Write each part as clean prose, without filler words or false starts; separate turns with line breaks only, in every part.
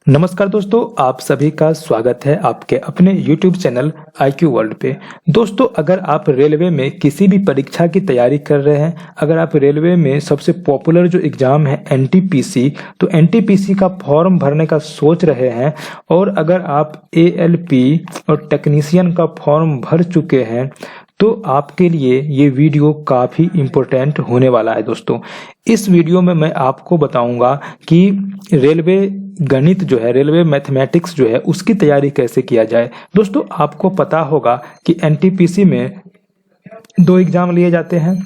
नमस्कार दोस्तों, आप सभी का स्वागत है आपके अपने YouTube चैनल IQ वर्ल्ड पे। दोस्तों, अगर आप रेलवे में किसी भी परीक्षा की तैयारी कर रहे हैं, अगर आप रेलवे में सबसे पॉपुलर जो एग्ज़ाम है NTPC, तो NTPC का फॉर्म भरने का सोच रहे हैं और अगर आप ALP और टेक्नीशियन का फॉर्म भर चुके हैं तो आपके लिए ये वीडियो काफ़ी इम्पोर्टेंट होने वाला है। दोस्तों, इस वीडियो में मैं आपको बताऊंगा कि रेलवे गणित जो है, रेलवे मैथमेटिक्स जो है, उसकी तैयारी कैसे किया जाए। दोस्तों, आपको पता होगा कि NTPC में दो एग्जाम लिए जाते हैं,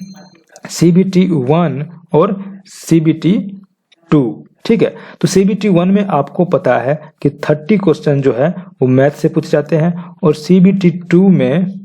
CBT 1 और CBT 2। ठीक है, तो CBT 1 में आपको पता है कि 30 क्वेश्चन जो है वो मैथ से पूछे जाते हैं और CBT 2 में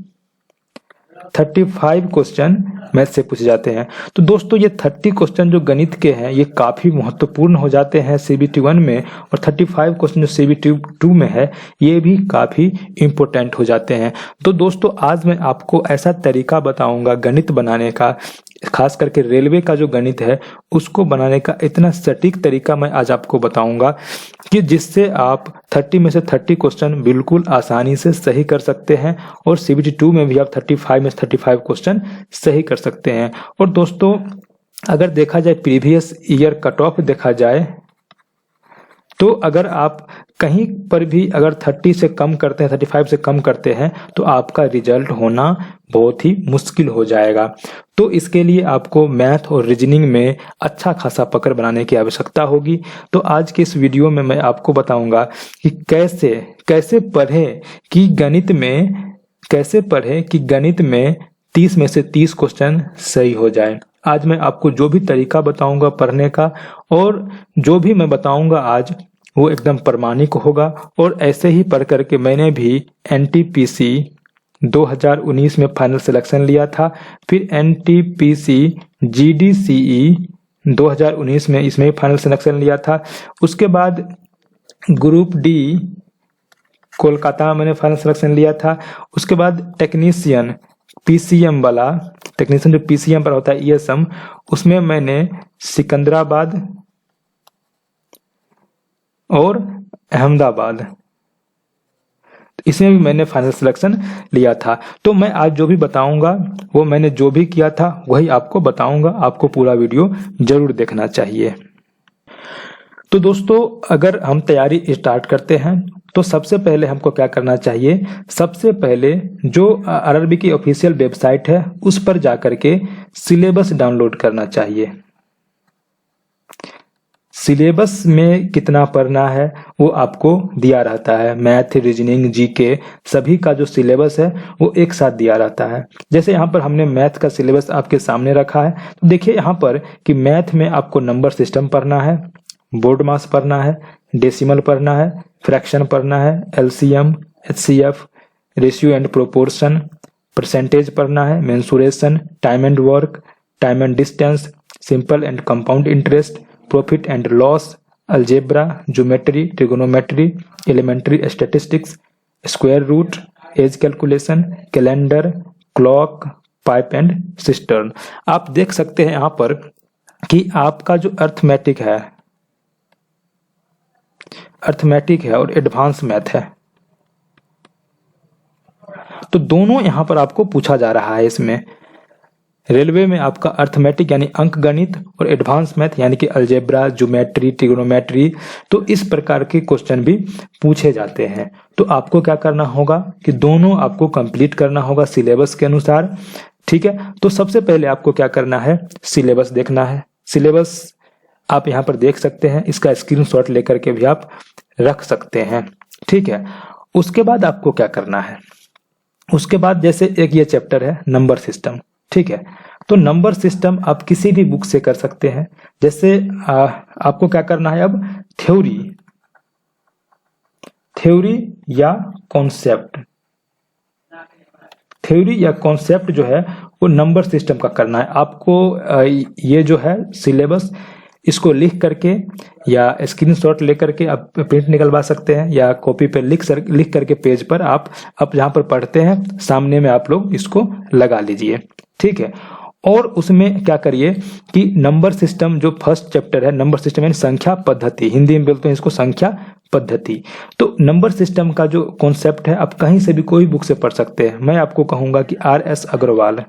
35 क्वेश्चन मैथ से पूछे जाते हैं। तो दोस्तों, ये 30 क्वेश्चन जो गणित के हैं ये काफ़ी महत्वपूर्ण हो जाते हैं CBT 1 में, और 35 क्वेश्चन जो CBT 2 में है ये भी काफ़ी इम्पोर्टेंट हो जाते हैं। तो दोस्तों, आज मैं आपको ऐसा तरीका बताऊंगा गणित बनाने का, खास करके रेलवे का जो गणित है उसको बनाने का इतना सटीक तरीका मैं आज आपको बताऊंगा कि जिससे आप 30 में से 30 क्वेश्चन बिल्कुल आसानी से सही कर सकते हैं और CBT 2 में भी आप 35 में से 35 क्वेश्चन सही कर सकते हैं। और दोस्तों, अगर देखा जाए प्रीवियस ईयर कट ऑफ देखा जाए तो अगर आप कहीं पर भी अगर 30 से कम करते हैं, 35 से कम करते हैं तो आपका रिजल्ट होना बहुत ही मुश्किल हो जाएगा। तो इसके लिए आपको मैथ और रीजनिंग में अच्छा खासा पकड़ बनाने की आवश्यकता होगी। तो आज के इस वीडियो में मैं आपको बताऊंगा कि कैसे पढ़ें कि गणित में 30 में से 30 क्वेश्चन सही हो जाए। आज मैं आपको जो भी तरीका बताऊंगा पढ़ने का, और जो भी मैं बताऊंगा आज वो एकदम प्रामाणिक होगा। और ऐसे ही पढ़ करके मैंने भी NTPC 2019 में फाइनल सिलेक्शन लिया था, फिर NTPC GDCE 2019 में इसमें भी फाइनल सिलेक्शन लिया था। उसके बाद ग्रुप D कोलकाता में मैंने फाइनल सिलेक्शन लिया था। उसके बाद टेक्नीशियन PCM वाला, टेक्नीशियन जो PCM पर होता है ESM, उसमें मैंने सिकंदराबाद और अहमदाबाद, इसमें भी मैंने फाइनल सिलेक्शन लिया था। तो मैं आज जो भी बताऊंगा वो मैंने जो भी किया था वही आपको बताऊंगा। आपको पूरा वीडियो जरूर देखना चाहिए। तो दोस्तों, अगर हम तैयारी स्टार्ट करते हैं तो सबसे पहले हमको क्या करना चाहिए, सबसे पहले जो RRB की ऑफिशियल वेबसाइट है उस पर जाकर के सिलेबस डाउनलोड करना चाहिए। सिलेबस में कितना पढ़ना है वो आपको दिया रहता है। मैथ, रीजनिंग, GK सभी का जो सिलेबस है वो एक साथ दिया रहता है। जैसे यहाँ पर हमने मैथ का सिलेबस आपके सामने रखा है, तो देखिए यहाँ पर कि मैथ में आपको नंबर सिस्टम पढ़ना है, बोर्ड मास पढ़ना है, डेसिमल पढ़ना है, फ्रैक्शन पढ़ना है, LCM, HCF, ratio and proportion, percentage पढ़ना है, mensuration, time and work, time and distance, simple and compound interest, profit and loss, algebra, geometry, trigonometry, elementary statistics, square root, age calculation, calendar, clock, pipe and cistern. आप देख सकते हैं यहाँ पर कि आपका जो अर्थमेटिक है और एडवांस मैथ है, तो दोनों यहां पर आपको पूछा जा रहा है। इसमें रेलवे में आपका अर्थमेटिक यानी अंक गणित और एडवांस मैथ यानी कि अलजेब्रा, ज्योमेट्री, ट्रिगोनोमेट्री, तो इस प्रकार के क्वेश्चन भी पूछे जाते हैं। तो आपको क्या करना होगा कि दोनों आपको कंप्लीट करना होगा सिलेबस के अनुसार। ठीक है, तो सबसे पहले आपको क्या करना है, सिलेबस देखना है। सिलेबस आप यहाँ पर देख सकते हैं, इसका स्क्रीनशॉट लेकर के भी आप रख सकते हैं। ठीक है, उसके बाद आपको क्या करना है, उसके बाद जैसे एक ये चैप्टर है नंबर सिस्टम। ठीक है, तो नंबर सिस्टम आप किसी भी बुक से कर सकते हैं। जैसे आपको क्या करना है, अब थ्योरी या कॉन्सेप्ट जो है वो नंबर सिस्टम का करना है आपको। ये जो है सिलेबस, इसको लिख करके या स्क्रीनशॉट लेकर के आप प्रिंट निकलवा सकते हैं, या कॉपी पे लिख करके पेज पर आप जहाँ पर पढ़ते हैं सामने में आप लोग इसको लगा लीजिए। ठीक है, और उसमें क्या करिए कि नंबर सिस्टम जो फर्स्ट चैप्टर है, नंबर सिस्टम यानी संख्या पद्धति, हिंदी में बोलते हैं इसको संख्या पद्धति। तो नंबर सिस्टम का जो कॉन्सेप्ट है आप कहीं से भी कोई बुक से पढ़ सकते हैं। मैं आपको कहूंगा कि RS अग्रवाल,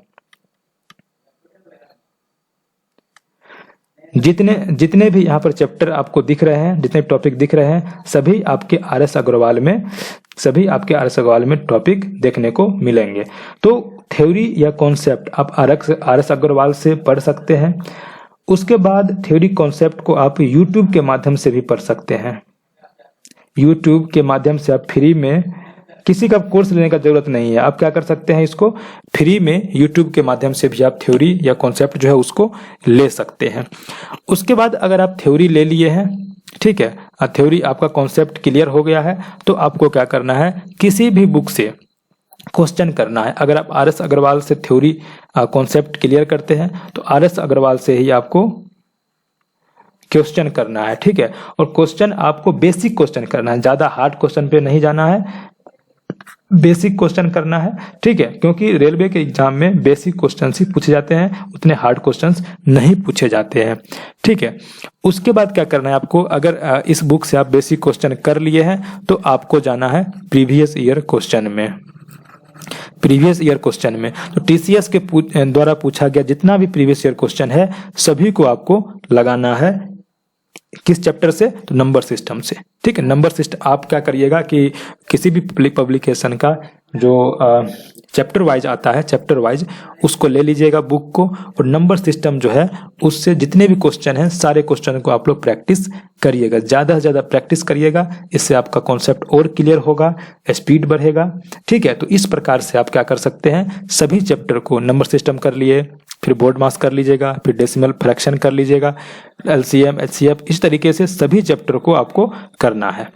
जितने भी यहाँ पर चैप्टर आपको दिख रहे हैं, जितने टॉपिक दिख रहे हैं, सभी आपके RS अग्रवाल में टॉपिक देखने को मिलेंगे। तो थ्योरी या कॉन्सेप्ट आप RS अग्रवाल से पढ़ सकते हैं। उसके बाद थ्योरी कॉन्सेप्ट को आप यूट्यूब के माध्यम से भी पढ़ सकते हैं। यूट्यूब के माध्यम से आप फ्री में, किसी का कोर्स लेने का जरूरत नहीं है, आप क्या कर सकते हैं, इसको फ्री में यूट्यूब के माध्यम से भी आप थ्योरी या कॉन्सेप्ट जो है उसको ले सकते हैं। उसके बाद अगर आप थ्योरी ले लिए हैं, ठीक है, थ्योरी आपका कॉन्सेप्ट क्लियर हो गया है, तो आपको क्या करना है, किसी भी बुक से क्वेश्चन करना है। अगर आप RS अग्रवाल से थ्योरी कॉन्सेप्ट क्लियर करते हैं तो RS अग्रवाल से ही आपको क्वेश्चन करना है, ठीक है। और क्वेश्चन आपको बेसिक क्वेश्चन करना है, ज्यादा हार्ड क्वेश्चन पे नहीं जाना है, बेसिक क्वेश्चन करना है, ठीक है, क्योंकि रेलवे के एग्जाम में बेसिक क्वेश्चन ही पूछे जाते हैं, उतने हार्ड क्वेश्चंस नहीं पूछे जाते हैं, ठीक है। उसके बाद क्या करना है आपको, अगर इस बुक से आप बेसिक क्वेश्चन कर लिए हैं तो आपको जाना है प्रीवियस ईयर क्वेश्चन में। प्रीवियस ईयर क्वेश्चन में तो TCS के द्वारा पूछा गया जितना भी प्रीवियस ईयर क्वेश्चन है सभी को आपको लगाना है। किस चैप्टर से, तो नंबर सिस्टम से, ठीक है। नंबर सिस्टम आप क्या करिएगा कि किसी भी पब्लिकेशन का जो चैप्टर वाइज आता है, चैप्टर वाइज उसको ले लीजिएगा बुक को, और नंबर सिस्टम जो है उससे जितने भी क्वेश्चन हैं सारे क्वेश्चन को आप लोग प्रैक्टिस करिएगा, ज़्यादा से ज़्यादा प्रैक्टिस करिएगा। इससे आपका कॉन्सेप्ट और क्लियर होगा, स्पीड बढ़ेगा, ठीक है। तो इस प्रकार से आप क्या कर सकते हैं, सभी चैप्टर को नंबर सिस्टम कर लिए, फिर बोर्ड मास कर लीजिएगा, फिर डेसिमल फ्रैक्शन कर लीजिएगा, LCM HCF, इस तरीके से सभी चैप्टर को आपको करना है।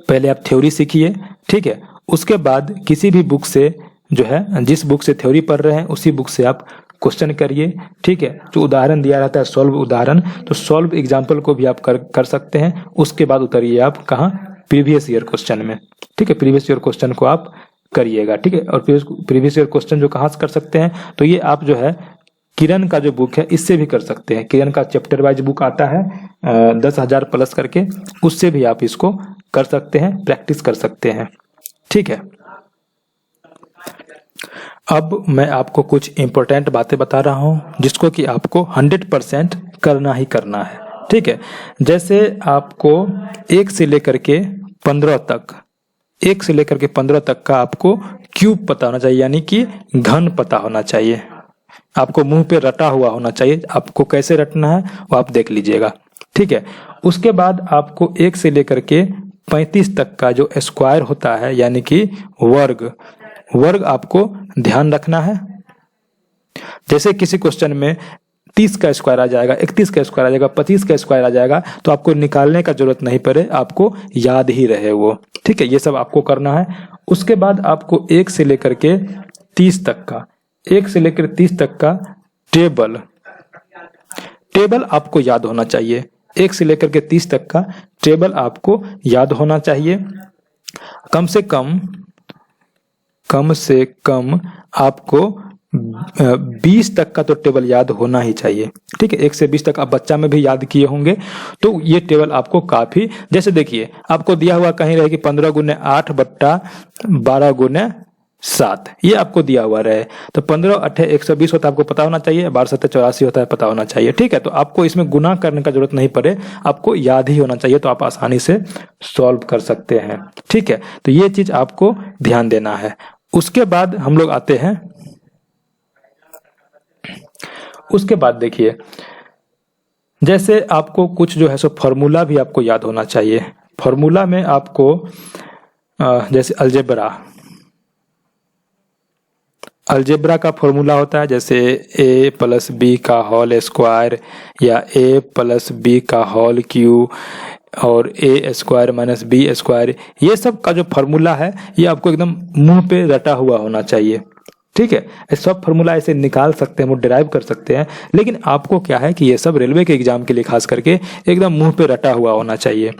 पहले आप थ्योरी सीखिए, ठीक है। उसके बाद किसी भी बुक से जो है, जिस बुक से थ्योरी पढ़ रहे हैं उसी बुक से आप क्वेश्चन करिए, ठीक है। जो उदाहरण दिया रहता है सॉल्व उदाहरण, तो सॉल्व एग्जाम्पल को भी आप कर सकते हैं। उसके बाद उतरिए आप कहाँ, प्रीवियस ईयर क्वेश्चन में, ठीक है। प्रीवियस ईयर क्वेश्चन को आप करिएगा, ठीक है। और प्रीवियस ईयर क्वेश्चन जो कहाँ से कर सकते हैं, तो ये आप जो है किरण का जो बुक है इससे भी कर सकते हैं। किरण का चैप्टर वाइज बुक आता है 10,000 प्लस करके, उससे भी आप इसको कर सकते हैं, प्रैक्टिस कर सकते हैं, ठीक है। अब मैं आपको कुछ इंपॉर्टेंट बातें बता रहा हूं जिसको कि आपको 100% करना ही करना है, ठीक है। जैसे आपको 1 से लेकर के 15 तक, 1 से लेकर के 15 तक का आपको क्यूब पता होना चाहिए, यानी कि घन पता होना चाहिए। आपको मुंह पे रटा हुआ होना चाहिए, आपको कैसे रटना है वो आप देख लीजिएगा, ठीक है। उसके बाद आपको 1 से लेकर के 35 तक का जो स्क्वायर होता है, यानी कि वर्ग आपको ध्यान रखना है। जैसे किसी क्वेश्चन में 30 का स्क्वायर आ जाएगा, 31 का स्क्वायर आ जाएगा, 25 का स्क्वायर आ जाएगा, तो आपको निकालने का जरूरत नहीं पड़े, आपको याद ही रहे वो, ठीक है। ये सब आपको करना है। उसके बाद आपको 1 से लेकर के 30 तक का, 1 से लेकर 30 तक का टेबल आपको याद होना चाहिए। 1 से लेकर के 30 तक का टेबल आपको याद होना चाहिए। कम से कम आपको 20 तक का तो टेबल याद होना ही चाहिए, ठीक है। 1 से 20 तक आप बच्चा में भी याद किए होंगे, तो ये टेबल आपको काफी, जैसे देखिए आपको दिया हुआ कहीं रहे कि 15 × 8 बट्टा 12 × 7, ये आपको दिया हुआ रहे, तो 15 8 120 होता है, आपको पता होना चाहिए, 12 7 84 होता है, पता होना चाहिए, ठीक है। तो आपको इसमें गुना करने का जरूरत नहीं पड़े, आपको याद ही होना चाहिए, तो आप आसानी से सॉल्व कर सकते हैं, ठीक है। तो ये चीज आपको ध्यान देना है। उसके बाद हम लोग आते हैं, उसके बाद देखिए, जैसे आपको कुछ जो है सो फॉर्मूला भी आपको याद होना चाहिए। फॉर्मूला में आपको जैसे अलजेब्रा का फॉर्मूला होता है, जैसे a + b का होल स्क्वायर या a + b का होल क्यूब और a² - b², ये सब का जो फॉर्मूला है ये आपको एकदम मुंह पे रटा हुआ होना चाहिए, ठीक है। सब फॉर्मूला ऐसे निकाल सकते हैं, वो डिराइव कर सकते हैं, लेकिन आपको क्या है कि ये सब रेलवे के एग्जाम के लिए खास करके एकदम मुंह पे रटा हुआ होना चाहिए।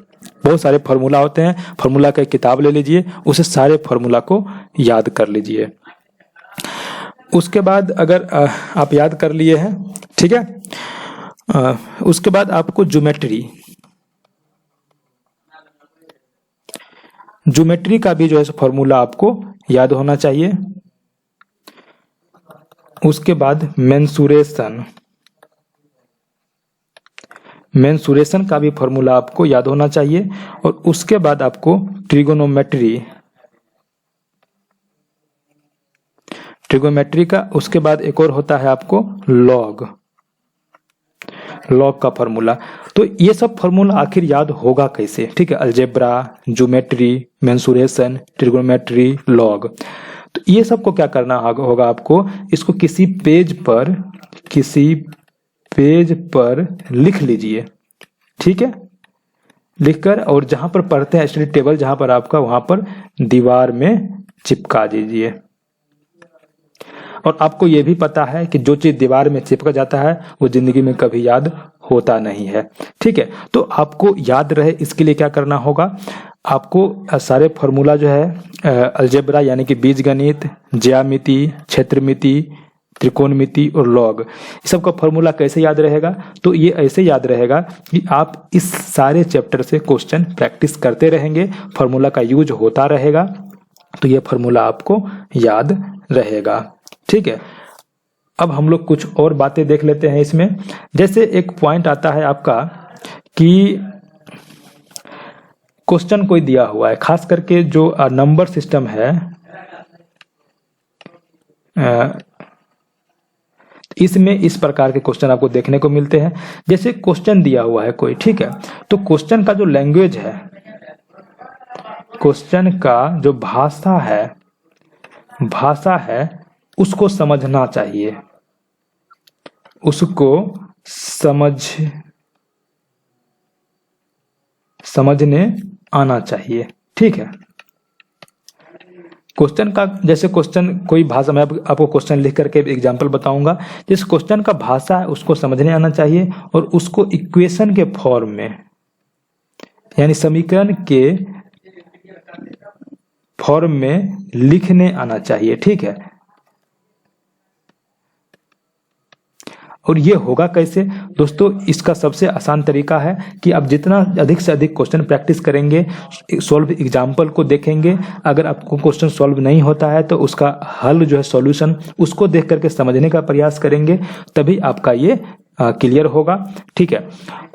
बहुत सारे फॉर्मूला होते हैं, फॉर्मूला का एक किताब ले लीजिए, उसे सारे फॉर्मूला को याद कर लीजिए। उसके बाद अगर आप याद कर लिए हैं, ठीक है, उसके बाद आपको ज्योमेट्री का भी जो है फॉर्मूला आपको याद होना चाहिए। उसके बाद मेंसुरेशन का भी फॉर्मूला आपको याद होना चाहिए। और उसके बाद आपको ट्रिगोनोमेट्री का, उसके बाद एक और होता है आपको लॉग का फॉर्मूला। तो ये सब फॉर्मूला आखिर याद होगा कैसे, ठीक है, algebra, geometry, mensuration, trigonometry, log. तो ये सब को क्या करना होगा आपको, इसको किसी पेज पर लिख लीजिए, ठीक है, लिखकर, और जहां पर पढ़ते हैं स्टडी टेबल जहां पर आपका, वहां पर दीवार में चिपका दीजिए। और आपको यह भी पता है कि जो चीज दीवार में चिपक जाता है वो जिंदगी में कभी याद होता नहीं है, ठीक है। तो आपको याद रहे इसके लिए क्या करना होगा, आपको सारे फॉर्मूला जो है अलजेब्रा यानी कि बीजगणित, ज्यामिति, क्षेत्रमिति, त्रिकोणमिति और लॉग, इस सब का फॉर्मूला कैसे याद रहेगा, तो ये ऐसे याद रहेगा कि आप इस सारे चैप्टर से क्वेश्चन प्रैक्टिस करते रहेंगे, फॉर्मूला का यूज होता रहेगा, तो ये फॉर्मूला आपको याद रहेगा, ठीक है। अब हम लोग कुछ और बातें देख लेते हैं इसमें। जैसे एक पॉइंट आता है आपका कि क्वेश्चन कोई दिया हुआ है, खास करके जो नंबर सिस्टम है, इसमें इस प्रकार के क्वेश्चन आपको देखने को मिलते हैं। जैसे क्वेश्चन दिया हुआ है कोई, ठीक है, तो क्वेश्चन का जो लैंग्वेज है, क्वेश्चन का जो भाषा है उसको समझना चाहिए, उसको समझने आना चाहिए, ठीक है। क्वेश्चन का, जैसे क्वेश्चन कोई भाषा, मैं आपको क्वेश्चन लिख करके एग्जांपल बताऊंगा, जिस क्वेश्चन का भाषा है उसको समझने आना चाहिए और उसको इक्वेशन के फॉर्म में यानी समीकरण के फॉर्म में लिखने आना चाहिए, ठीक है। और ये होगा कैसे दोस्तों, इसका सबसे आसान तरीका है कि आप जितना अधिक से अधिक क्वेश्चन प्रैक्टिस करेंगे, सॉल्व एग्जाम्पल को देखेंगे, अगर आपको क्वेश्चन सॉल्व नहीं होता है तो उसका हल जो है सॉल्यूशन, उसको देख करके समझने का प्रयास करेंगे, तभी आपका ये क्लियर होगा, ठीक है।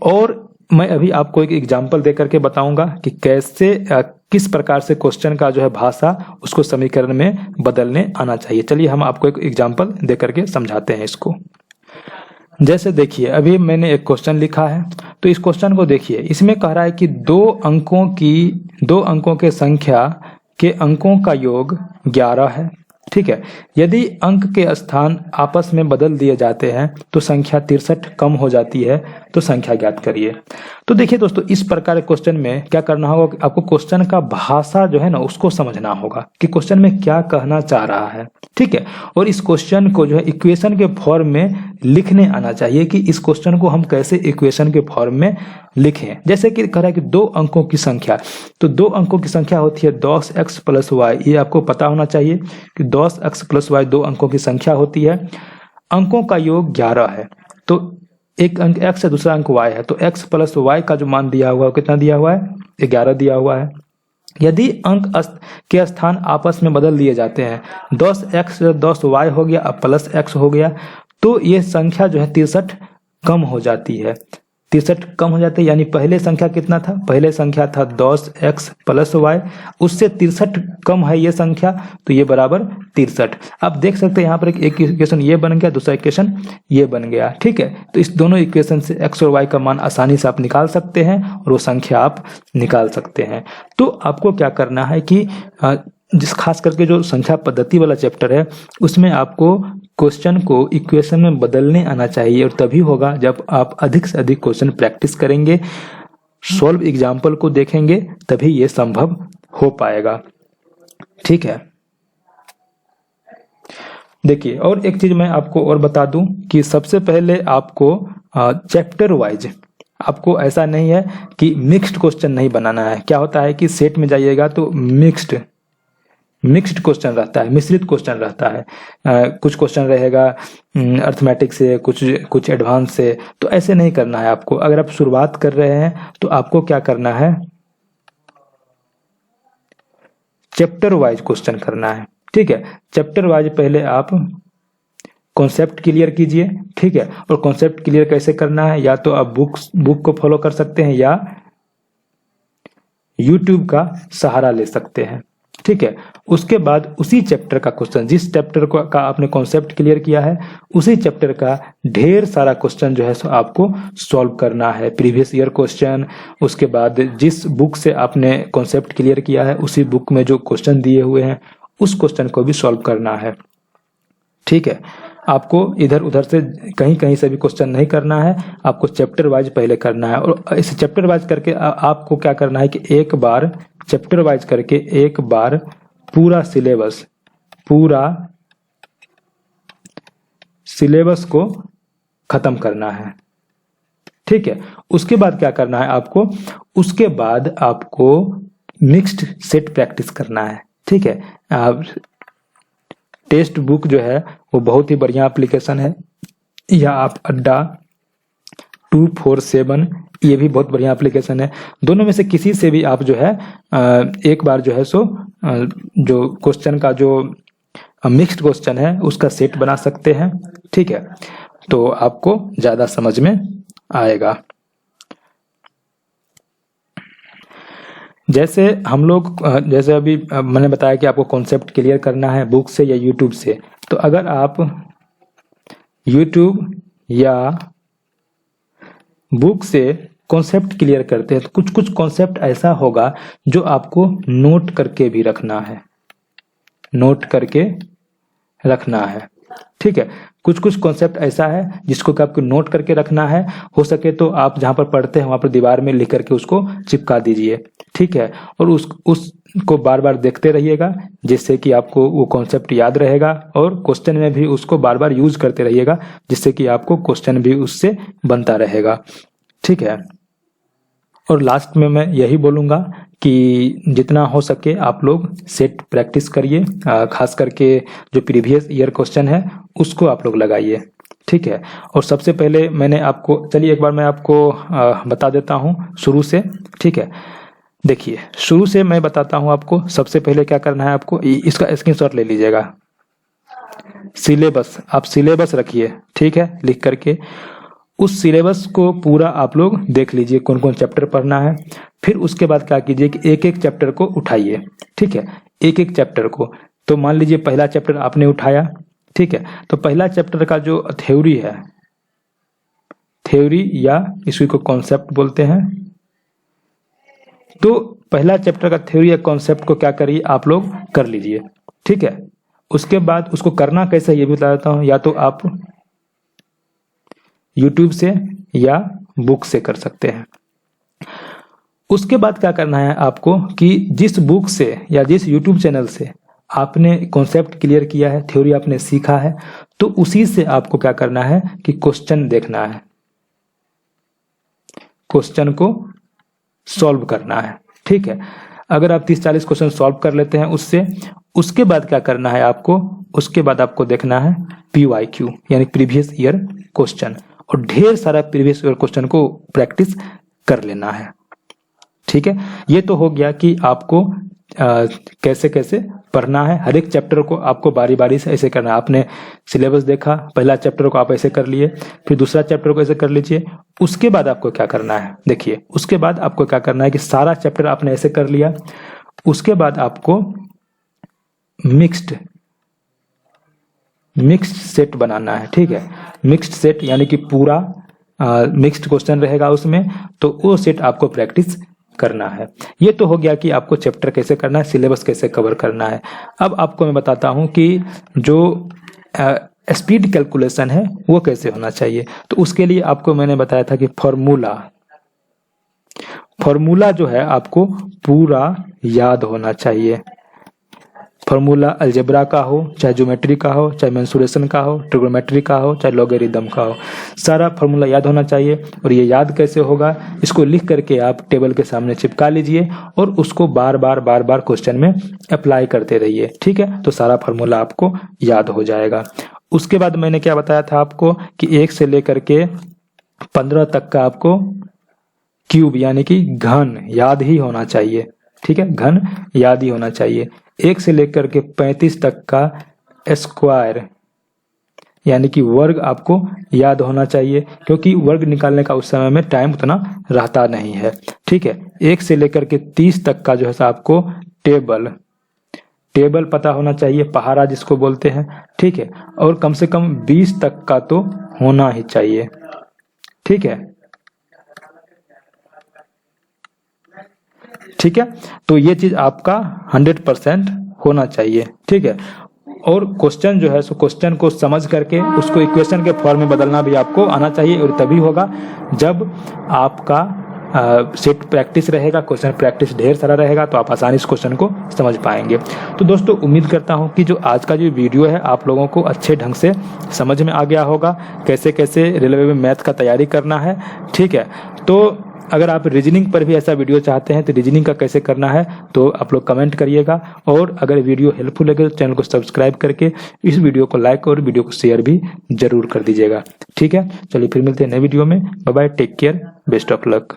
और मैं अभी आपको एक एग्जाम्पल दे करके बताऊंगा कि कैसे किस प्रकार से क्वेश्चन का जो है भाषा उसको समीकरण में बदलने आना चाहिए। चलिए हम आपको एक एग्जाम्पल दे करके समझाते हैं इसको। जैसे देखिए, अभी मैंने एक क्वेश्चन लिखा है, तो इस क्वेश्चन को देखिए, इसमें कह रहा है कि दो अंकों के संख्या के अंकों का योग 11 है, ठीक है। यदि अंक के स्थान आपस में बदल दिए जाते हैं तो संख्या 63 कम हो जाती है, तो संख्या ज्ञात करिए। तो देखिए दोस्तों, इस प्रकार के क्वेश्चन में क्या करना होगा कि आपको क्वेश्चन का भाषा जो है ना उसको समझना होगा कि क्वेश्चन में क्या कहना चाह रहा है, ठीक है। और इस क्वेश्चन को जो है इक्वेशन के फॉर्म में लिखने आना चाहिए कि इस क्वेश्चन को हम कैसे इक्वेशन के फॉर्म में लिखें। जैसे कि कह रहा है कि दो अंकों की संख्या, तो दो अंकों की संख्या होती है 10x + y, ये आपको पता होना चाहिए कि 10x + y दो अंकों की संख्या होती है। अंकों का योग 11 है, तो एक अंक x है, दूसरा अंक y है, तो x + y का जो मान दिया हुआ है कितना दिया हुआ है, 11 दिया हुआ है। यदि अंक के स्थान आपस में बदल दिए जाते हैं, 10x 10y हो गया, अब +x हो गया, तो ये संख्या जो है 63 कम हो जाती है। 63 कम हो जाते हैं, यानी पहले संख्या कितना था, पहले संख्या था 10x + y, उससे 63 कम है ये संख्या, तो ये बराबर 63। आप देख सकते हैं यहाँ पर एक इक्वेशन ये बन गया, दूसरा इक्वेशन ये बन गया, ठीक है। तो इस दोनों इक्वेशन से x और y का मान आसानी से आप निकाल सकते हैं और वो संख्या आप निकाल सकते हैं। तो आपको क्या करना है कि जिस खास करके जो संख्या पद्धति वाला चैप्टर है उसमें आपको क्वेश्चन को इक्वेशन में बदलने आना चाहिए, और तभी होगा जब आप अधिक से अधिक क्वेश्चन प्रैक्टिस करेंगे, सॉल्व एग्जाम्पल को देखेंगे, तभी ये संभव हो पाएगा, ठीक है। देखिए, और एक चीज मैं आपको और बता दूं कि सबसे पहले आपको चैप्टर वाइज, आपको ऐसा नहीं है कि मिक्स्ड क्वेश्चन नहीं बनाना है। क्या होता है कि सेट में जाइएगा तो मिक्स्ड क्वेश्चन रहता है, मिश्रित क्वेश्चन रहता है। कुछ क्वेश्चन रहेगा अर्थमेटिक से, कुछ एडवांस से। तो ऐसे नहीं करना है आपको। अगर आप शुरुआत कर रहे हैं तो आपको क्या करना है, चैप्टर वाइज क्वेश्चन करना है। ठीक है, चैप्टर वाइज पहले आप कॉन्सेप्ट क्लियर कीजिए। ठीक है, और कॉन्सेप्ट क्लियर कैसे करना है, या तो आप बुक को फॉलो कर सकते हैं या यूट्यूब का सहारा ले सकते हैं। ठीक है, उसके बाद उसी चैप्टर का क्वेश्चन, जिस चैप्टर का आपने कॉन्सेप्ट क्लियर किया है, उसी चैप्टर का ढेर सारा क्वेश्चन जो है सो आपको सॉल्व करना है। प्रीवियस ईयर क्वेश्चन, उसके बाद जिस बुक से आपने कॉन्सेप्ट क्लियर किया है उसी बुक में जो क्वेश्चन दिए हुए हैं उस क्वेश्चन को भी सॉल्व करना है। ठीक है, आपको इधर उधर से कहीं कहीं से भी क्वेश्चन नहीं करना है, आपको चैप्टर वाइज पहले करना है। और इस चैप्टर वाइज करके आपको क्या करना है कि एक बार चैप्टर वाइज करके एक बार पूरा सिलेबस को खत्म करना है। ठीक है, उसके बाद क्या करना है आपको, उसके बाद आपको मिक्स्ड सेट प्रैक्टिस करना है। ठीक है, टेक्स्ट बुक जो है वो बहुत ही बढ़िया एप्लीकेशन है, या आप अड्डा 247 ये भी बहुत बढ़िया एप्लीकेशन है। दोनों में से किसी से भी आप जो है एक बार जो है सो जो क्वेश्चन का जो मिक्स्ड क्वेश्चन है उसका सेट बना सकते हैं। ठीक है, तो आपको ज्यादा समझ में आएगा। जैसे हम लोग जैसे अभी मैंने बताया कि आपको कॉन्सेप्ट क्लियर करना है बुक से या यूट्यूब से। तो अगर आप यूट्यूब या बुक से कॉन्सेप्ट क्लियर करते हैं तो कुछ कुछ कॉन्सेप्ट ऐसा होगा जो आपको नोट करके भी रखना है, नोट करके रखना है। ठीक है, कुछ कुछ कॉन्सेप्ट ऐसा है जिसको कि आपको नोट करके रखना है। हो सके तो आप जहां पर पढ़ते हैं वहां पर दीवार में लिख करके उसको चिपका दीजिए। ठीक है, और उसको बार बार देखते रहिएगा जिससे कि आपको वो कॉन्सेप्ट याद रहेगा, और क्वेश्चन में भी उसको बार बार यूज करते रहिएगा जिससे कि आपको क्वेश्चन भी उससे बनता रहेगा। ठीक है, और लास्ट में मैं यही बोलूंगा कि जितना हो सके आप लोग सेट प्रैक्टिस करिए, खास करके जो प्रीवियस ईयर क्वेश्चन है उसको आप लोग लगाइए। ठीक है, और सबसे पहले मैंने आपको, चलिए एक बार मैं आपको बता देता हूं शुरू से। ठीक है, देखिए शुरू से मैं बताता हूं आपको। सबसे पहले क्या करना है आपको, इसका स्क्रीनशॉट ले लीजिएगा। सिलेबस, आप सिलेबस रखिए। ठीक है, लिख करके उस सिलेबस को पूरा आप लोग देख लीजिए कौन कौन चैप्टर पढ़ना है। फिर उसके बाद क्या कीजिए कि एक एक चैप्टर को उठाइए। ठीक है, एक एक चैप्टर को, तो मान लीजिए पहला चैप्टर आपने उठाया। ठीक है, तो पहला चैप्टर का जो थ्योरी है, थ्योरी या इसी को कॉन्सेप्ट बोलते हैं, तो पहला चैप्टर का थ्योरी या कॉन्सेप्ट को क्या करिए आप लोग कर लीजिए। ठीक है, उसके बाद उसको करना कैसे ये भी बता देता हूं। या तो आप यूट्यूब से या बुक से कर सकते हैं। उसके बाद क्या करना है आपको कि जिस बुक से या जिस यूट्यूब चैनल से आपने कॉन्सेप्ट क्लियर किया है, थ्योरी आपने सीखा है, तो उसी से आपको क्या करना है कि क्वेश्चन देखना है, क्वेश्चन को सॉल्व करना है। ठीक है, अगर आप 30-40 क्वेश्चन सॉल्व कर लेते हैं उससे, उसके बाद क्या करना है आपको, उसके बाद आपको देखना है PYQ यानी प्रीवियस ईयर क्वेश्चन, और ढेर सारा प्रीवियस ईयर क्वेश्चन को प्रैक्टिस कर लेना है। ठीक है, ये तो हो गया कि आपको कैसे कैसे पढ़ना है। हर एक चैप्टर को आपको बारी बारी से ऐसे करना है। आपने सिलेबस देखा, पहला चैप्टर को आप ऐसे कर लिए, फिर दूसरा चैप्टर को ऐसे कर लीजिए। उसके बाद आपको क्या करना है, देखिए उसके बाद आपको क्या करना है कि सारा चैप्टर आपने ऐसे कर लिया। उसके बाद आपको मिक्स्ड सेट बनाना है। ठीक है, मिक्स्ड सेट यानी कि पूरा मिक्स्ड क्वेश्चन रहेगा उसमें, तो वो सेट आपको प्रैक्टिस करना है। ये तो हो गया कि आपको चैप्टर कैसे करना है, सिलेबस कैसे कवर करना है। अब आपको मैं बताता हूं कि जो स्पीड कैलकुलेशन है वो कैसे होना चाहिए। तो उसके लिए आपको मैंने बताया था कि फॉर्मूला जो है आपको पूरा याद होना चाहिए। फॉर्मूला अलजेब्रा का हो, चाहे ज्योमेट्री का हो, चाहे मेंसुरेशन का हो, ट्रिग्नोमेट्री का हो, चाहे लॉगरिदम का हो, सारा फॉर्मूला याद होना चाहिए। और ये याद कैसे होगा, इसको लिख करके आप टेबल के सामने चिपका लीजिए और उसको बार बार क्वेश्चन में अप्लाई करते रहिए, ठीक है। तो सारा फॉर्मूला आपको याद हो जाएगा। उसके बाद मैंने क्या बताया था आपको कि 1 से लेकर के 15 तक का आपको क्यूब यानी कि घन याद ही होना चाहिए, ठीक है, घन याद ही होना चाहिए। 1 से लेकर के 35 तक का स्क्वायर यानी कि वर्ग आपको याद होना चाहिए, क्योंकि वर्ग निकालने का उस समय में टाइम उतना रहता नहीं है, ठीक है। 1 से लेकर के 30 तक का जो है आपको टेबल पता होना चाहिए, पहाड़ा जिसको बोलते हैं, ठीक है। और कम से कम 20 तक का तो होना ही चाहिए, ठीक है, ठीक है। तो ये चीज आपका 100% होना चाहिए, ठीक है। और क्वेश्चन जो है सो क्वेश्चन को समझ करके उसको इक्वेशन के फॉर्म में बदलना भी आपको आना चाहिए, और तभी होगा जब आपका सेट प्रैक्टिस रहेगा, क्वेश्चन प्रैक्टिस ढेर सारा रहेगा, तो आप आसानी से क्वेश्चन को समझ पाएंगे। तो दोस्तों उम्मीद करता हूं कि जो आज का जो वीडियो है आप लोगों को अच्छे ढंग से समझ में आ गया होगा, कैसे कैसे रेलवे में मैथ का तैयारी करना है, ठीक है। तो अगर आप रीजनिंग पर भी ऐसा वीडियो चाहते हैं तो रीजनिंग का कैसे करना है तो आप लोग कमेंट करिएगा, और अगर वीडियो हेल्पफुल लगे तो चैनल को सब्सक्राइब करके इस वीडियो को लाइक और वीडियो को शेयर भी जरूर कर दीजिएगा, ठीक है। चलिए फिर मिलते हैं नए वीडियो में, bye bye, take care, best of luck.